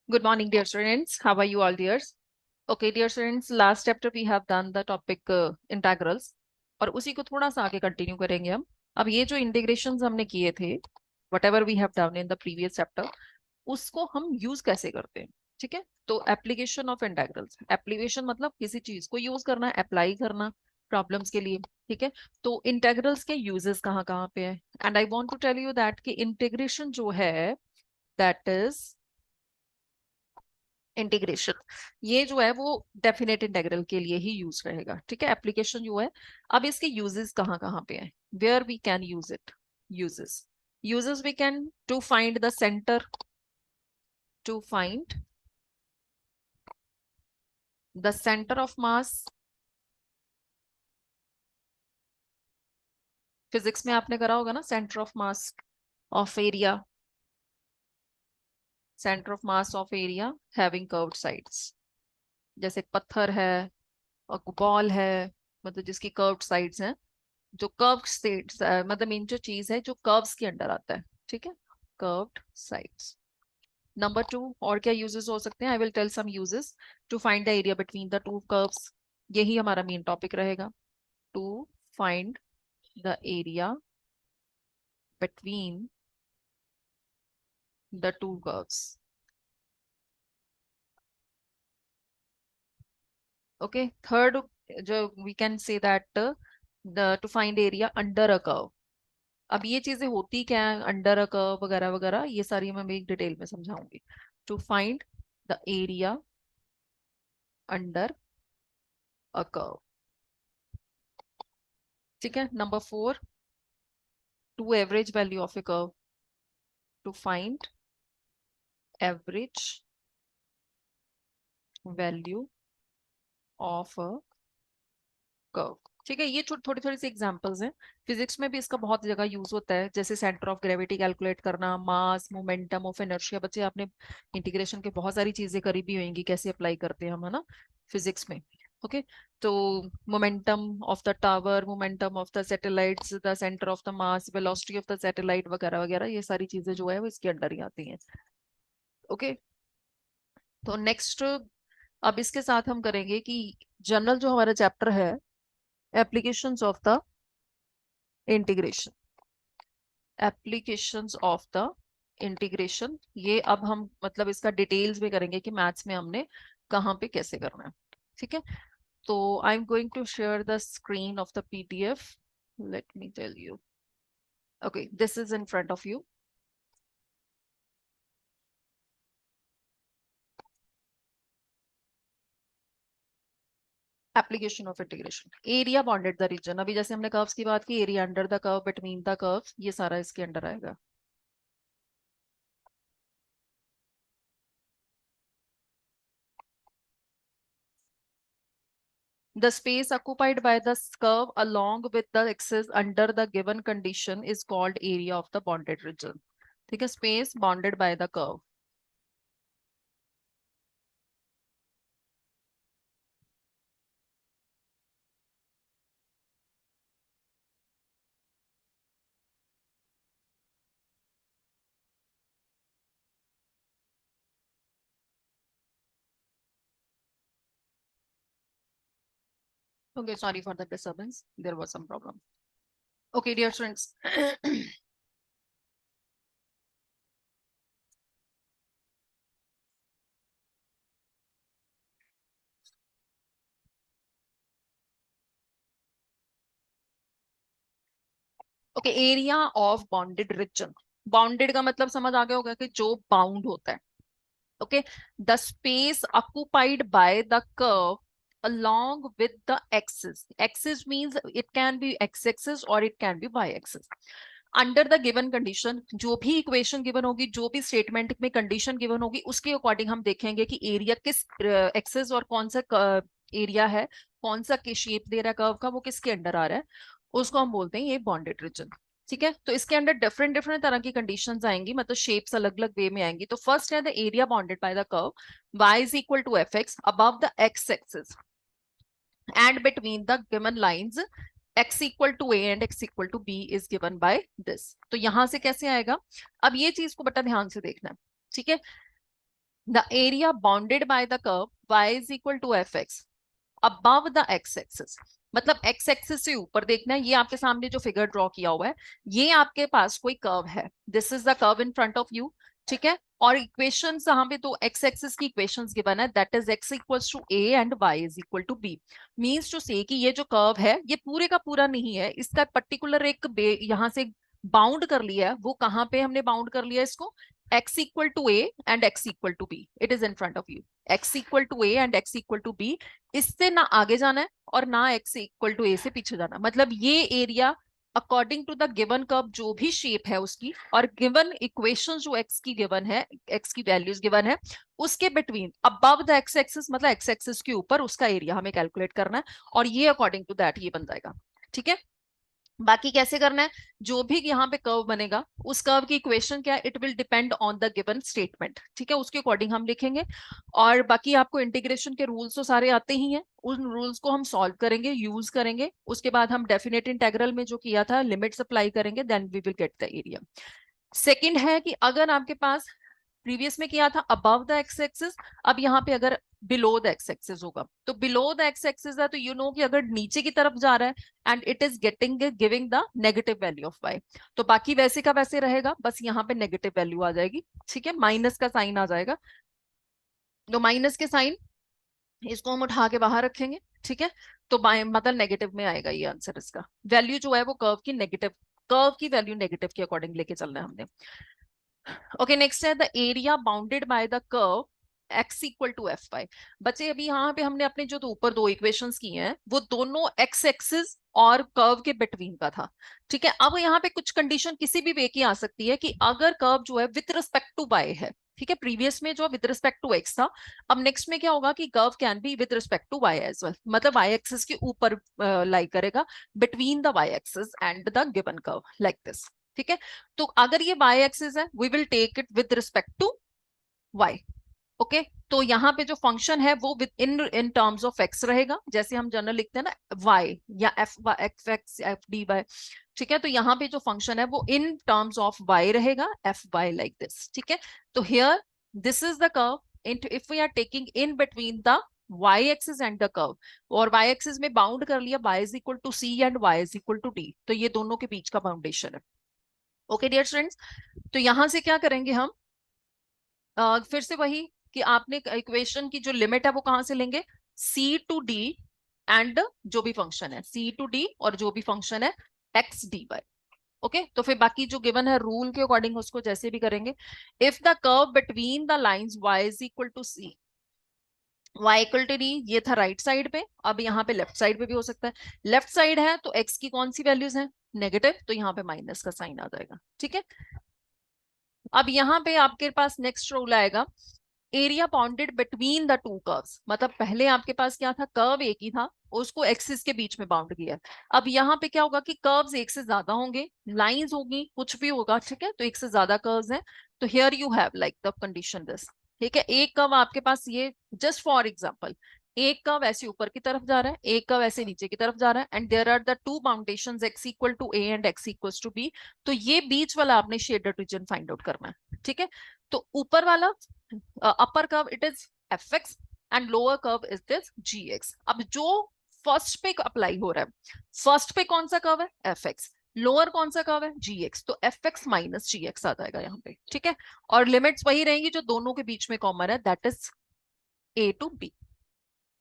Good morning, dear students. How are you all, dears? Okay, dear students, last chapter we have done the topic integrals और उसी को थोड़ा सा आगे continue करेंगे हम। अब ये जो इंटीग्रेशंस हमने किए थे, whatever we have done in the previous chapter, उसको हम यूज कैसे करते हैं। ठीक है, तो एप्लीकेशन ऑफ इंटीग्रल्स, एप्लीकेशन मतलब किसी चीज को यूज करना, अप्लाई करना प्रॉब्लम्स के लिए। ठीक है, तो इंटीग्रल्स के यूजेस कहाँ कहाँ पे है, and I want to tell you that कि इंटीग्रेशन जो है दैट इज इंटीग्रेशन, ये जो है वो डेफिनेट इंटीग्रल के लिए ही यूज रहेगा। ठीक है, एप्लीकेशन जो है, अब इसके यूजेस कहाँ कहाँ पे हैं, where we can use it. Uses, uses we can to find the centre, to find the centre of mass. Physics में आपने करा होगा ना, centre of mass of area, centre of mass of area having curved sides. जैसे एक पत्थर है और बॉल है, मतलब जिसकी कर्व्ड साइड्स हैं, जो कर्व स्टेट्स मतलब मीन जो चीज है जो कर्व्स के अंडर आता है। ठीक है, कर्व्ड साइड्स। नंबर टू, और क्या यूजेस हो सकते हैं, I will tell some uses. To find the area between the two curves, यही हमारा मेन टॉपिक रहेगा। To find the area between the two curves. Okay, third, जो we can say that the to find area under a curve. अब ये चीजें होती क्या है, अंडर अ कर्व वगैरह वगैरह, ये सारी मैं एक डिटेल में समझाऊंगी। To find the area under a curve. ठीक है, number four, to average value of a curve, to find average value of a curve. ठीक है, ये थोड़ी थोड़ी सी एग्जांपल्स हैं। फिजिक्स में भी इसका बहुत जगह यूज होता है, जैसे सेंटर ऑफ ग्रेविटी कैलकुलेट करना, मास, मोमेंटम ऑफ इनर्शिया। बच्चे आपने इंटीग्रेशन के बहुत सारी चीजें करी भी होंगी, कैसे अप्लाई करते हैं हम, है ना, फिजिक्स में। ओके, तो momentum of the tower, momentum of the satellites, the centre of the mass, velocity of the satellite वगैरह वगैरह, ये सारी चीजें जो है वो इसके अंडर ही आती हैं। ओके, तो नेक्स्ट, अब इसके साथ हम करेंगे कि जनरल जो हमारा चैप्टर है, applications of the integration, applications of the integration, ये अब हम मतलब इसका डिटेल्स में करेंगे कि मैथ्स में हमने कहाँ पे कैसे करना है। ठीक है, तो I am going to share the screen of the PDF, let me tell you. Okay, this is in front of you. Application of integration, area bonded the region. अभी जैसे हमने कर्व्स की बात की, area under the curve, between the curves, ये सारा इसके under आएगा। The space occupied by the curve along with the axis under the given condition is called area of the bonded region. ठीक है, space bounded by the curve. Okay, sorry for the disturbance. There was some problem. Okay, dear students. Okay, area of bounded region. Bounded का मतलब समझ आ गया होगा कि जो bound होता है। Okay, the space occupied by the curve along with the axis. Axis means it can be x-axis or it can be y-axis. Under the given condition, जो भी इक्वेशन गिवन होगी, जो भी स्टेटमेंट में कंडीशन गिवन होगी, उसके according हम देखेंगे कि एरिया किस एक्सेस और कौन सा एरिया है, कौन सा शेप दे रहा है कर्व का, वो किसके अंडर आ रहा है, उसको हम बोलते हैं ये बॉन्डेड रीजन। ठीक है, तो इसके अंदर डिफरेंट डिफरेंट तरह की कंडीशंस आएंगी, मतलब शेप्स अलग अलग वे में आएंगी। तो फर्स्ट है the area bonded by the curve y is equal to f x above the x axis and between the given lines x equal to a and x equal to b is given by this। तो यहां से कैसे आएगा, अब ये चीज को बटा ध्यान से देखना है। ठीक है, the area bounded by the curve y is equal to f x above the x axis, मतलब एक्स एक्सिस से ऊपर देखना है। ये आपके सामने जो फिगर ड्रॉ किया हुआ है, ये आपके पास कोई कर्व है, this is the curve in front of you, ठीक है। और इक्वेशंस यहाँ पे तो एक्स एक्सिस की इक्वेशंस गिवन है, that is x equals to a and y is equal to b. Means to say कि ये जो कर्व है ये पूरे का पूरा नहीं है, इसका पर्टिकुलर एक यहाँ से बाउंड कर लिया है। वो कहाँ पे हमने बाउंड कर लिया इसको, x equal to a and x equal to b, it is in front of you, x equal to a and x equal to b. इससे ना आगे जाना है और ना x इक्वल टू ए से पीछे जाना, मतलब ये area according to the given curve जो भी शेप है उसकी, और गिवन इक्वेशन जो x की गिवन है, x की वैल्यूज गिवन है, उसके between above the x axis, मतलब x एक्सिस के ऊपर उसका एरिया हमें कैलकुलेट करना है, और ये अकॉर्डिंग टू दैट ये बन जाएगा, ठीक है। बाकी कैसे करना है, जो भी यहाँ पे कर्व बनेगा उस कर्व की इक्वेशन क्या है, it will depend on the given statement, ठीक है, उसके अकॉर्डिंग हम लिखेंगे। और बाकी आपको इंटीग्रेशन के रूल्स तो सारे आते ही हैं, उन रूल्स को हम सॉल्व करेंगे, यूज करेंगे, उसके बाद हम डेफिनेट इंटेग्रल में जो किया था लिमिट्स अप्लाई करेंगे, then we will get the area. Second है कि अगर आपके पास प्रीवियस में किया था अबव द एक्स एक्सिस, अब यहाँ पे अगर बिलो द एक्स एक्सिस होगा, तो बिलो द एक्स एक्सिस है तो यू नो कि अगर नीचे की तरफ जा रहा है and it is getting giving the negative value of y, तो बाकी वैसे का वैसे रहेगा, बस यहाँ पे नेगेटिव वैल्यू आ जाएगी, ठीक है, माइनस का साइन आ जाएगा। तो माइनस के साइन इसको हम उठा के बाहर रखेंगे, ठीक है। तो मतलब नेगेटिव में आएगा ये आंसर, इसका वैल्यू जो है वो कर्व की नेगेटिव, कर्व की वैल्यू नेगेटिव के अकॉर्डिंग लेके चलना है हमने। ओके नेक्स्ट है the area bounded by the curve x equal to f y. बच्चे अभी यहाँ पे हमने अपने जो ऊपर दो इक्वेशंस की हैं वो दोनों x एक्सिस और कर्व के बिटवीन का था, ठीक है। अब यहाँ पे कुछ कंडीशन किसी भी वे की आ सकती है कि अगर कर्व जो है विथ रिस्पेक्ट टू y है, ठीक है, प्रीवियस में जो विद रिस्पेक्ट टू x था, अब नेक्स्ट में क्या होगा कि curve can be with respect to y as well, मतलब y एक्सिस के ऊपर लाई करेगा between the y axis and the given curve like this, ठीक है। तो अगर ये y एक्सिस है we will take it with respect to y, okay. तो यहाँ पे जो फंक्शन है वो with in in terms of x रहेगा, जैसे हम जनरल लिखते हैं ना y या f x f d y, ठीक है। तो यहाँ पे जो फंक्शन है वो इन टर्म्स ऑफ y रहेगा, एफ वाई लाइक दिस, ठीक है। तो here this is the curve into if we are taking in between the y axis and the curve, और y एक्सिस में बाउंड कर लिया y is equal to c and y is equal to d, तो ये दोनों के बीच का बाउंडेशन है, ओके डियर स्टूडेंट्स। तो यहां से क्या करेंगे हम, फिर से वही कि आपने इक्वेशन की जो लिमिट है वो कहां से लेंगे, सी टू डी एंड जो भी फंक्शन है सी टू डी और जो भी फंक्शन है एक्स डी वाई, ओके। तो फिर बाकी जो गिवन है रूल के अकॉर्डिंग उसको जैसे भी करेंगे। If the curve between the lines y is equal to c, y equal to d, ये था राइट साइड पे, अब यहाँ पे लेफ्ट साइड पे भी हो सकता है। लेफ्ट साइड है तो x की कौन सी वैल्यूज है, नेगेटिव, तो यहाँ पे माइनस का साइन आ जाएगा, ठीक है। अब यहाँ पे आपके पास नेक्स्ट रूल आएगा, area bounded between the two curves, मतलब पहले आपके पास क्या था, कर्व एक ही था, उसको एक्सिस के बीच में बाउंड किया। अब यहाँ पे क्या होगा कि कर्व्स एक से ज्यादा होंगे, लाइंस होगी, कुछ भी होगा, ठीक है, तो एक से ज्यादा कर्व्स हैं। तो here you have like the condition this, ठीक है। एक कर्व आपके पास ये, जस्ट फॉर एग्जांपल, एक कर्व ऐसे ऊपर की तरफ जा रहा है, एक कर्व ऐसे नीचे की तरफ जा रहा है, and there are the two boundations x equal to a and x equals to b। तो ये बीच वाला आपने शेडेड रीजन फाइंड आउट करना है, ठीक है। तो ऊपर वाला upper curve it is f x and lower curve is this g x. अब जो फर्स्ट पे अप्लाई हो रहा है, फर्स्ट पे कौन सा कर्व है, एफ एक्स, लोअर कौन सा कर्व है, जी एक्स, तो एफ एक्स माइनस जी एक्स आ जाएगा यहाँ पे, ठीक है। और लिमिट्स वही रहेंगी जो दोनों के बीच में कॉमन है, that is A to B.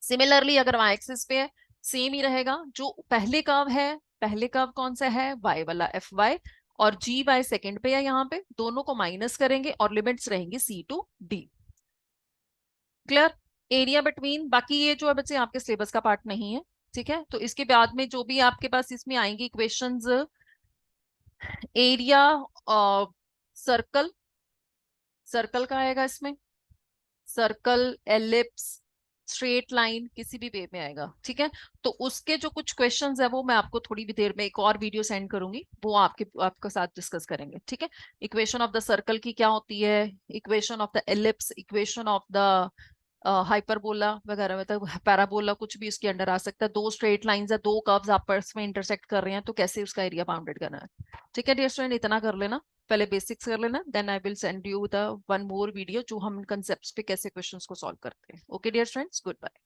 Similarly अगर y एक्सिस पे है सेम ही रहेगा, जो पहले कर्व है, पहले कर्व कौन सा है, y वाला एफ वाई, और जी वाई सेकेंड पे है, यहाँ पे दोनों को माइनस करेंगे और लिमिट्स रहेंगी C to D, clear. Area between, बाकी ये जो है बच्चे आपके सिलेबस का पार्ट नहीं है, ठीक है। तो इसके बाद में जो भी आपके पास इसमें आएंगे इक्वेशंस, एरिया सर्कल, सर्कल का आएगा इसमें, सर्कल, एलिप्स, स्ट्रेट लाइन, किसी भी वे में आएगा, ठीक है। तो उसके जो कुछ क्वेश्चंस है वो मैं आपको थोड़ी भी देर में एक और वीडियो सेंड करूंगी, वो आपके साथ डिस्कस करेंगे, ठीक है। इक्वेशन ऑफ द सर्कल की क्या होती है, equation of the ellipse, equation of the hyperbola वगैरह, मतलब पैराबोला कुछ भी इसके अंडर आ सकता है। दो स्ट्रेट लाइंस है, दो कर्व्स आपस में इंटरसेक्ट कर रहे हैं, तो कैसे उसका एरिया बाउंडेड करना है। ठीक है डियर स्टूडेंट, इतना कर लेना, पहले बेसिक्स कर लेना, then I will send you the one more video जो हम कंसेप्ट्स पे कैसे क्वेश्चंस को सॉल्व करते हैं। Okay dear students, good bye.